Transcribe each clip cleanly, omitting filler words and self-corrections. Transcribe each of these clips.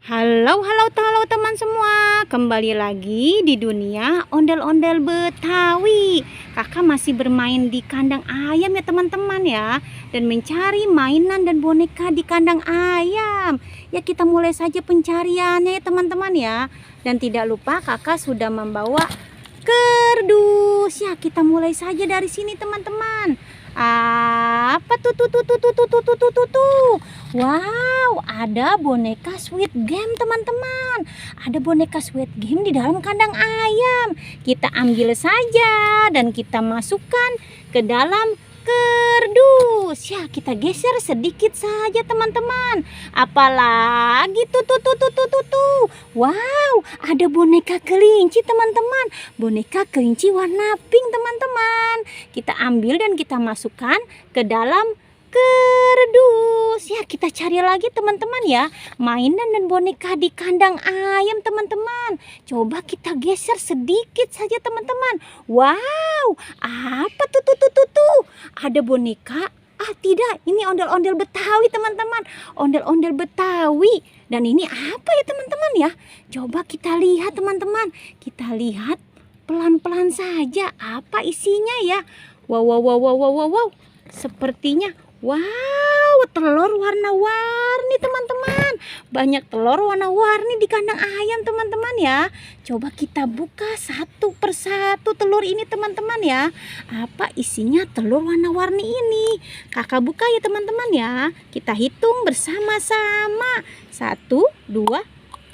Halo teman semua, kembali lagi di dunia ondel-ondel Betawi. Kakak masih bermain di kandang ayam ya teman-teman ya, dan mencari mainan dan boneka di kandang ayam. Ya, kita mulai saja pencariannya ya teman-teman ya. Dan tidak lupa kakak sudah membawa kerdus. Ya, kita mulai saja dari sini teman-teman. Apa tuh? Wow, ada boneka Squid Game teman-teman. Ada boneka Squid Game di dalam kandang ayam. Kita ambil saja dan kita masukkan ke dalam kerdus. Ya, kita geser sedikit saja teman-teman. Apalagi tuh. Wow, ada boneka kelinci teman-teman. Boneka kelinci warna pink teman-teman. Kita ambil dan kita masukkan ke dalam kerdus. Ya, kita cari lagi teman-teman ya, mainan dan boneka di kandang ayam teman-teman. Coba kita geser sedikit saja teman-teman. Wow, apa tuh? Ada boneka. Tidak, ini ondel-ondel Betawi teman-teman. Ondel-ondel Betawi. Dan ini apa ya teman-teman ya? Coba kita lihat teman-teman. Kita lihat pelan-pelan saja apa isinya ya. Wow. Sepertinya wow, telur warna-warni teman-teman. Banyak telur warna-warni di kandang ayam teman-teman ya. Coba kita buka satu persatu telur ini teman-teman ya. Apa isinya telur warna-warni ini? Kakak buka ya teman-teman ya. Kita hitung bersama-sama. 1, 2,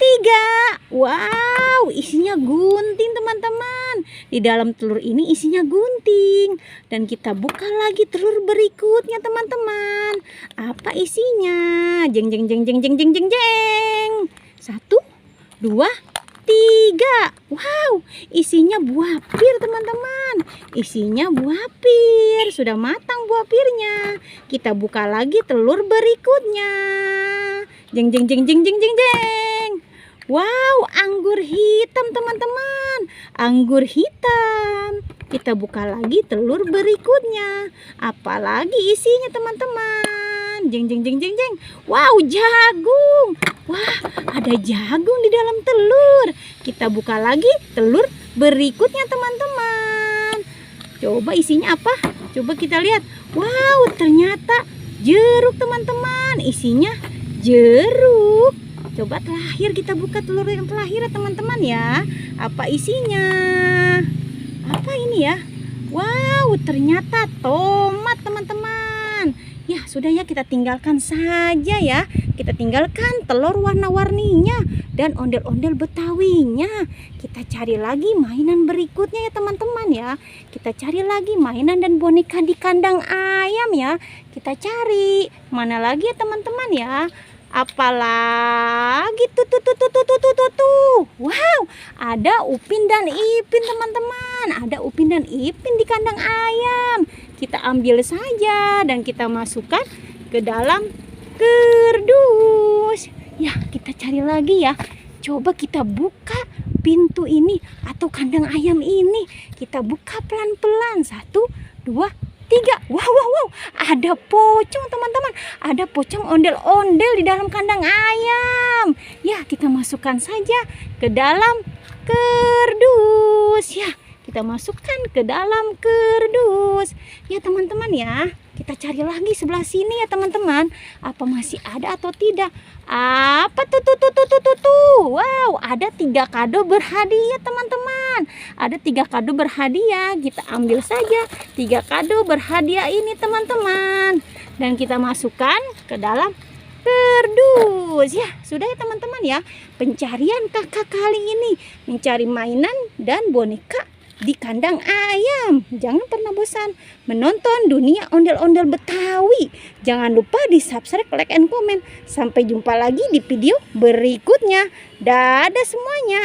3. Wow, isinya gunting teman-teman. Di dalam telur ini isinya gunting. Dan kita buka lagi telur berikutnya teman-teman. Apa isinya? Jeng. 1, 2, 3. Wow, isinya buah pir teman-teman. Isinya buah pir. Sudah matang buah pirnya. Kita buka lagi telur berikutnya. Jeng. Wow, anggur hitam teman-teman. Anggur hitam. Kita buka lagi telur berikutnya. Apalagi isinya teman-teman? Jeng. Wow, jagung. Wah, ada jagung di dalam telur. Kita buka lagi telur berikutnya teman-teman. Coba isinya apa? Coba kita lihat. Wow, ternyata jeruk teman-teman. Isinya jeruk. Coba terakhir kita buka telur yang terakhir ya teman-teman ya. Apa isinya? Apa ini ya? Wow, ternyata tomat teman-teman. Ya, sudah ya, kita tinggalkan saja ya. Kita tinggalkan telur warna-warninya dan ondel-ondel Betawinya. Kita cari lagi mainan berikutnya ya teman-teman ya. Kita cari lagi mainan dan boneka di kandang ayam ya. Kita cari. Mana lagi ya teman-teman ya? Apalagi tuh. Wow, ada Upin dan Ipin teman-teman. Ada Upin dan Ipin di kandang ayam. Kita ambil saja dan kita masukkan ke dalam kerdus. Ya, kita cari lagi ya. Coba kita buka pintu ini atau kandang ayam ini. Kita buka pelan-pelan. 1, 2, 3. Wow, ada pocong teman-teman. Ada pocong ondel-ondel di dalam kandang ayam. Ya, kita masukkan saja ke dalam kerdus. Ya, kita masukkan ke dalam kerdus. Ya teman-teman ya. Kita cari lagi sebelah sini ya teman-teman. Apa masih ada atau tidak? Apa tuh? Wow, ada 3 kado berhadiah teman-teman. Ada 3 kado berhadiah. Kita ambil saja 3 kado berhadiah ini teman-teman. Dan kita masukkan ke dalam kerdus. Ya, sudah ya teman-teman ya. Pencarian kakak kali ini mencari mainan dan boneka di kandang ayam. Jangan pernah bosan menonton dunia ondel-ondel Betawi. Jangan lupa di subscribe, like, and comment. Sampai jumpa lagi di video berikutnya. Dadah semuanya.